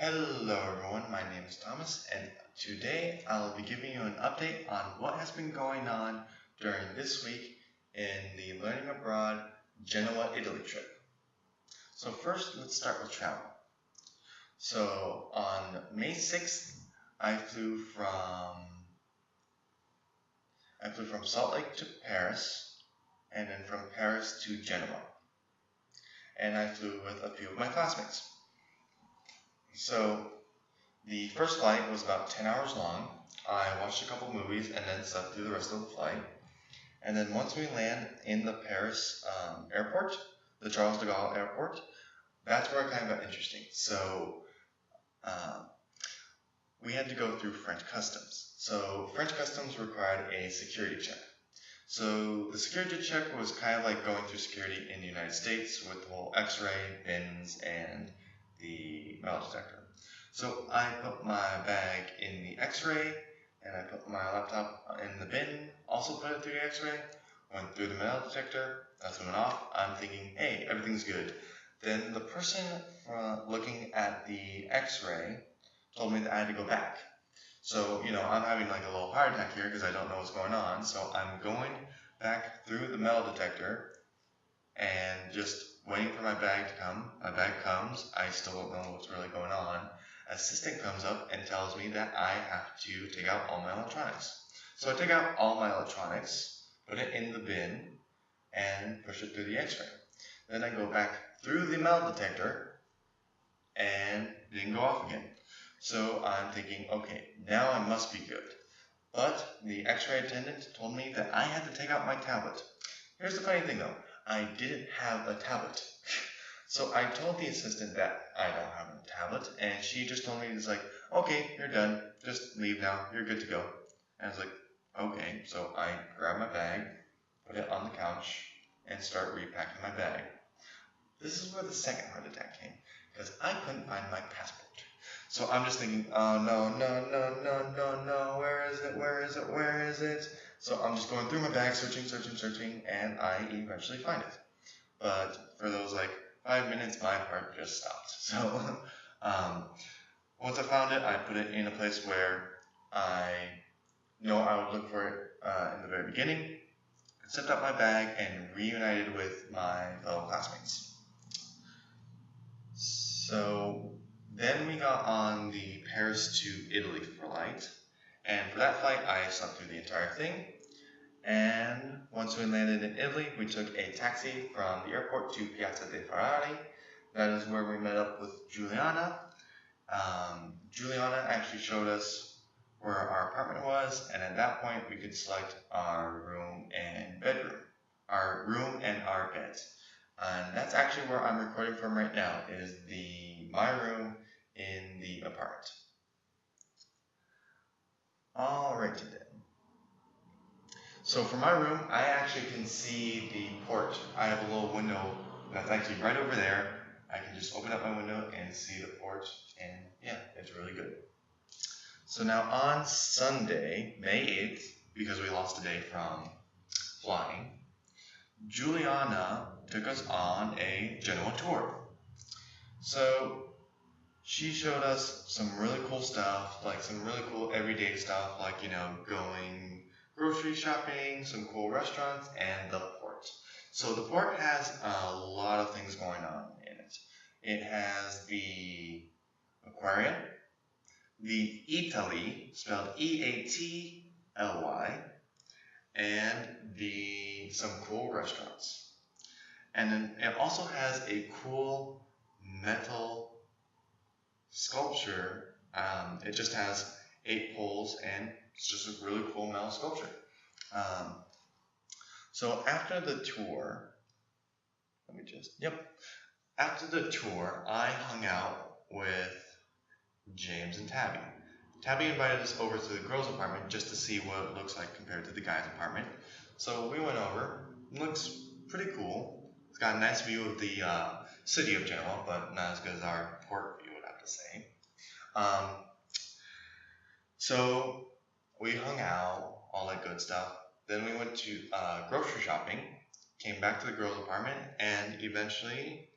Hello everyone, my name is Thomas and today I'll be giving you an update on what has been going on during this week in the Learning Abroad Genoa, Italy trip. So first, let's start with travel. So on May 6th, I flew from Salt Lake to Paris and then from Paris to Genoa. And I flew with a few of my classmates. So the first flight was about 10 hours long. I watched a couple movies and then slept through the rest of the flight. And then once we land in the Paris airport, the Charles de Gaulle airport, that's where it kind of got interesting. So we had to go through French customs. So French customs required a security check. So the security check was kind of like going through security in the United States with the whole X-ray, bins, and the metal detector. So I put my bag in the X-ray, and I put my laptop in the bin, also put it through the X-ray, went through the metal detector, that's went off. I'm thinking, hey, everything's good. Then the person looking at the X-ray told me that I had to go back. So, I'm having like a little heart attack here because I don't know what's going on. So I'm going back through the metal detector and just waiting for my bag to come. My bag comes. I still don't know what's really going on. Assistant comes up and tells me that I have to take out all my electronics. So I take out all my electronics, put it in the bin, and push it through the X-ray. Then I go back through the metal detector and it didn't go off again. So I'm thinking, okay, now I must be good. But the X-ray attendant told me that I had to take out my tablet. Here's the funny thing though, I didn't have a tablet. So I told the assistant that I don't have a tablet, and she just told me, it's like, okay, you're done, just leave now, you're good to go. And I was like, okay, so I grabbed my bag, put it on the couch, and start repacking my bag. This is where the second heart attack came, because I couldn't find my passport. So I'm just thinking, oh no, where is it? So I'm just going through my bag, searching, and I eventually find it. But for those 5 minutes, my heart just stopped. So once I found it, I put it in a place where I know I would look for it in the very beginning, stepped out my bag, and reunited with my fellow classmates. So then we got on the Paris to Italy flight, and for that flight, I slept through the entire thing. And once we landed in Italy, we took a taxi from the airport to Piazza dei Ferrari. That is where we met up with Juliana. Juliana actually showed us where our apartment was, and at that point we could select our room and bedroom. Our room and our bed. And that's actually where I'm recording from right now, is my room in the apartment. Alrighty then. So for my room, I actually can see the porch. I have a little window that's actually right over there. I can just open up my window and see the porch, and yeah, it's really good. So now on Sunday, May 8th, because we lost a day from flying, Juliana took us on a Genoa tour. So she showed us some really cool stuff, some really cool everyday stuff, going grocery shopping, some cool restaurants, and the port. So the port has a lot of things going on in it. It has the aquarium, the Italy, spelled E-A-T-L-Y, and some cool restaurants. And then it also has a cool metal sculpture. It just has 8 poles, and it's just a really cool metal sculpture. So after the tour, after the tour, I hung out with James and Tabby. Tabby invited us over to the girls' apartment just to see what it looks like compared to the guys' apartment. So we went over. It looks pretty cool. It's got a nice view of the city of Genoa, but not as good as our port view, would have to say. So we hung out, all that good stuff. Then we went to grocery shopping, came back to the girls' apartment, and eventually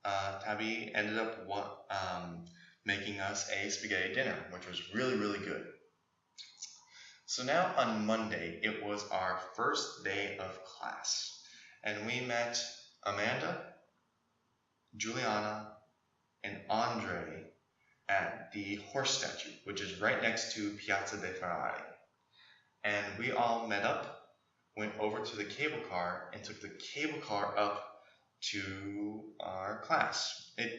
Tabby ended up making us a spaghetti dinner, which was really, really good. So now on Monday, it was our first day of class, and we met Amanda, Juliana, and Andre at the horse statue, which is right next to Piazza dei Ferrari. And we all met up, went over to the cable car, and took the cable car up to our class. It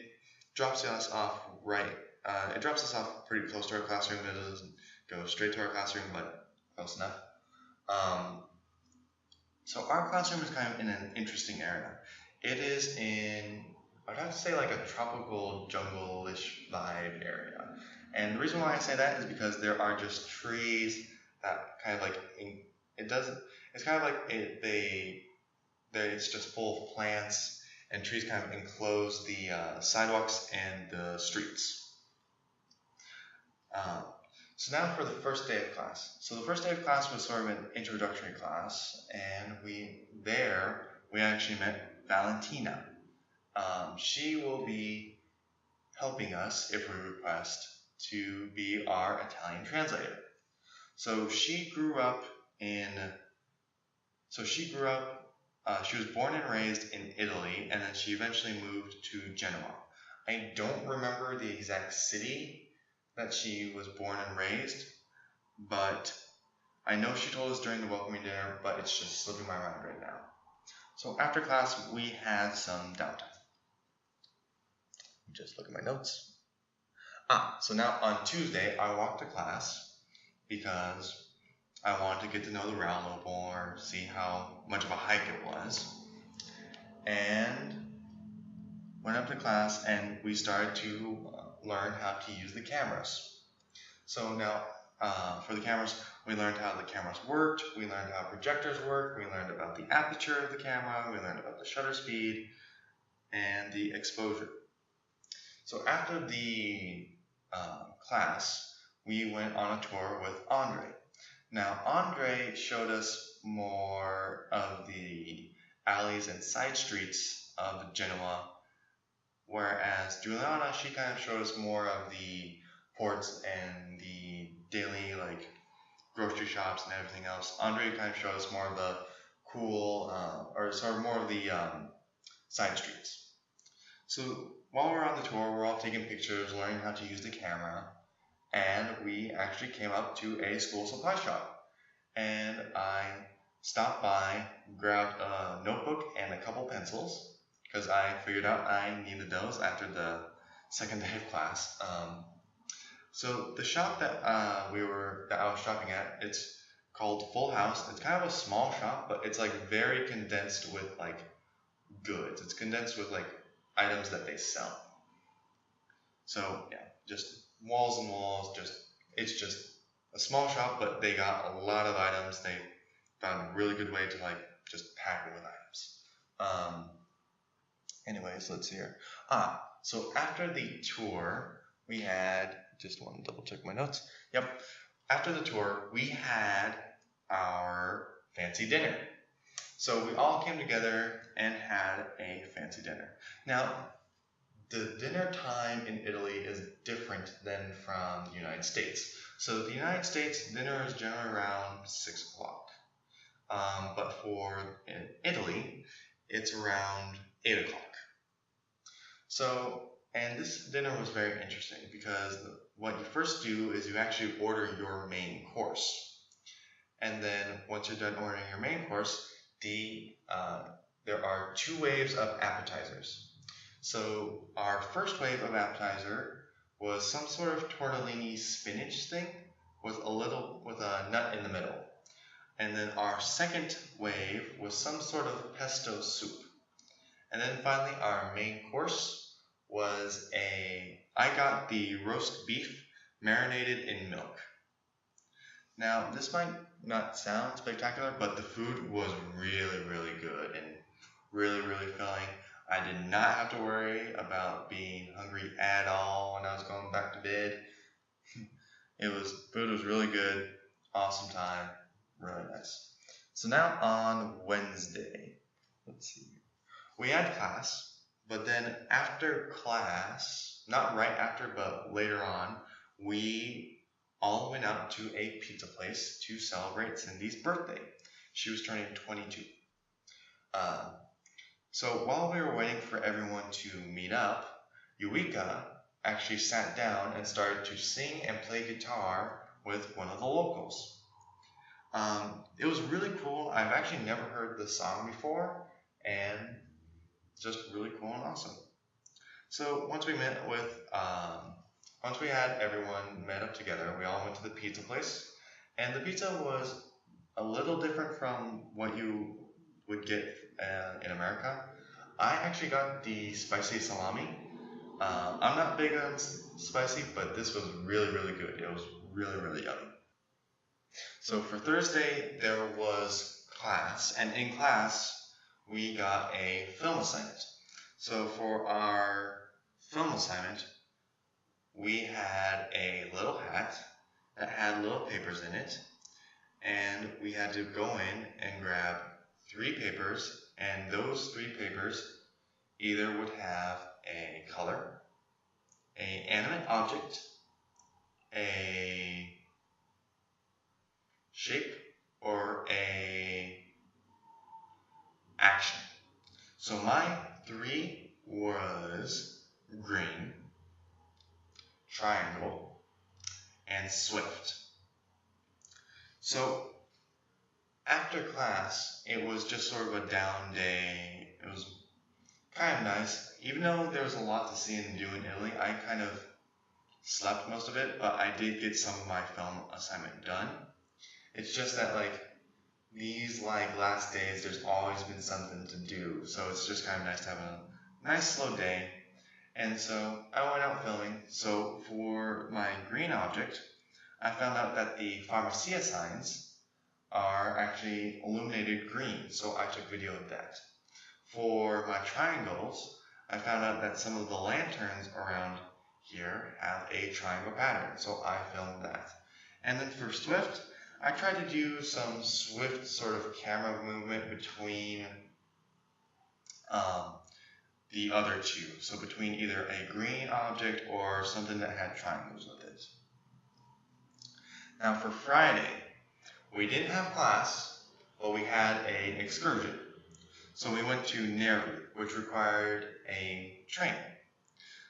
drops us off pretty close to our classroom. It doesn't go straight to our classroom, but close enough. So our classroom is kind of in an interesting area. It is in, I'd have to say, like a tropical jungle-ish vibe area. And the reason why I say that is because there are just trees that kind of like, it's kind of like it's just full of plants, and trees kind of enclose the sidewalks and the streets. So now for the first day of class. So the first day of class was sort of an introductory class, and we actually met Valentina. She will be helping us, if we request, to be our Italian translator. She was born and raised in Italy, and then she eventually moved to Genoa. I don't remember the exact city that she was born and raised, but I know she told us during the welcoming dinner, but it's just slipping my mind right now. So after class, we had some downtime. Just look at my notes. So now on Tuesday, I walked to class because I wanted to get to know the route a little more, see how much of a hike it was, and went up to class, and we started to learn how to use the cameras. So now, for the cameras, we learned how the cameras worked, we learned how projectors work, we learned about the aperture of the camera, we learned about the shutter speed, and the exposure. So after the class, we went on a tour with Andre. Now, Andre showed us more of the alleys and side streets of Genoa, whereas Juliana, she kind of showed us more of the ports and the daily, like, grocery shops and everything else. Andre kind of showed us more of the cool, more of the side streets. So while we're on the tour, we're all taking pictures, learning how to use the camera, and we actually came up to a school supply shop. And I stopped by, grabbed a notebook and a couple pencils, because I figured out I needed those after the second day of class. So the shop that I was shopping at, it's called Full House. It's kind of a small shop, but it's like very condensed with like goods. It's condensed with like items that they sell. So yeah, just walls and walls. It's just a small shop, but they got a lot of items. They found a really good way to like just pack it with items. Anyways, let's see here. So after the tour, we had, just want to double check my notes. Yep. After the tour, we had our fancy dinner. So we all came together and had a fancy dinner. Now, the dinner time in Italy is different than from the United States. So the United States, dinner is generally around 6 o'clock. But in Italy, it's around 8 o'clock. So, and this dinner was very interesting because what you first do is you actually order your main course. And then once you're done ordering your main course, there are 2 waves of appetizers. So our first wave of appetizer was some sort of tortellini spinach thing with a nut in the middle. And then our second wave was some sort of pesto soup. And then finally our main course was I got the roast beef marinated in milk. Now this might not sound spectacular, but the food was really, really good and really, really filling. I did not have to worry about being hungry at all when I was going back to bed. Food was really good, awesome time, really nice. So now on Wednesday, let's see. We had class, but then after class, not right after, but later on, we all went out to a pizza place to celebrate Cindy's birthday. She was turning 22. Uh, so while we were waiting for everyone to meet up, Eureka actually sat down and started to sing and play guitar with one of the locals. It was really cool. I've actually never heard the song before, and just really cool and awesome. So once we had everyone met up together, we all went to the pizza place, and the pizza was a little different from what you would get in America. I actually got the spicy salami. I'm not big on spicy, but this was really, really good. It was really, really yummy. So for Thursday, there was class, and in class, we got a film assignment. So for our film assignment, we had a little hat that had little papers in it, and we had to go in and grab 3 papers, and those 3 papers either would have a color, an animate object, a shape, or a action. So my 3 was green, triangle, and swift. So after class, it was just sort of a down day. It was kind of nice. Even though there was a lot to see and do in Italy, I kind of slept most of it, but I did get some of my film assignment done. It's just that these last days, there's always been something to do, so it's just kind of nice to have a nice slow day. And so I went out filming. So for my green object, I found out that the pharmacia signs are actually illuminated green, so I took video of that. For my triangles, I found out that some of the lanterns around here have a triangle pattern, so I filmed that. And then for Swift, I tried to do some swift sort of camera movement between the other 2. So between either a green object or something that had triangles with it. Now for Friday, we didn't have class, but we had an excursion. So we went to Nervi, which required a train.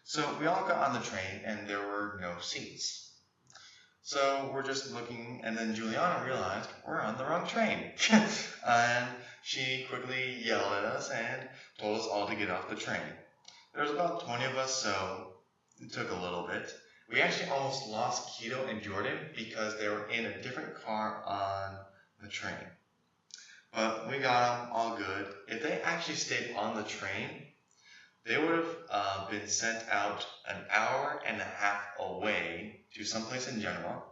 So we all got on the train and there were no seats. So we're just looking, and then Juliana realized we're on the wrong train. And she quickly yelled at us and told us all to get off the train. There was about 20 of us, so it took a little bit. We actually almost lost Keto and Jordan because they were in a different car on the train. But we got them all good. If they actually stayed on the train, they would have been sent out an hour and a half away to someplace in Genoa.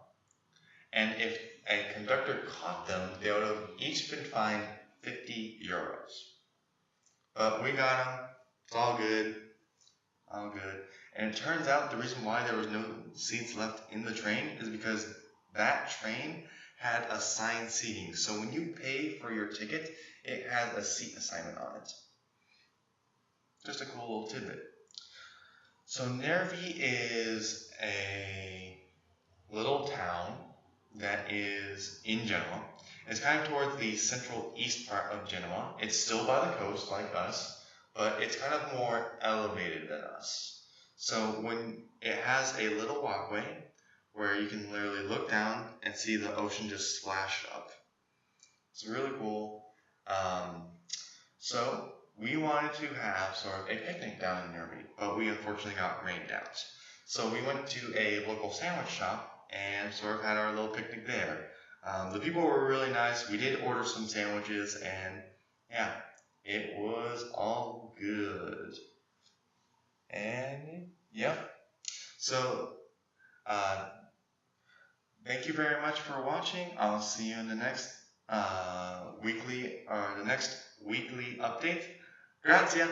And if a conductor caught them, they would have each been fined 50 euros. But we got them. It's all good. All good. And it turns out the reason why there was no seats left in the train is because that train had assigned seating. So when you pay for your ticket, it has a seat assignment on it. Just a cool little tidbit. So Nervi is a little town that is in Genoa. It's kind of towards the central east part of Genoa. It's still by the coast like us, but it's kind of more elevated than us. So when it has a little walkway where you can literally look down and see the ocean just splash up. It's really cool. So we wanted to have sort of a picnic down in Nervi, but we unfortunately got rained out. So we went to a local sandwich shop and sort of had our little picnic there. The people were really nice. We did order some sandwiches, and yeah, it was all good. And yeah, so thank you very much for watching. I'll see you in the next weekly update. Grazie.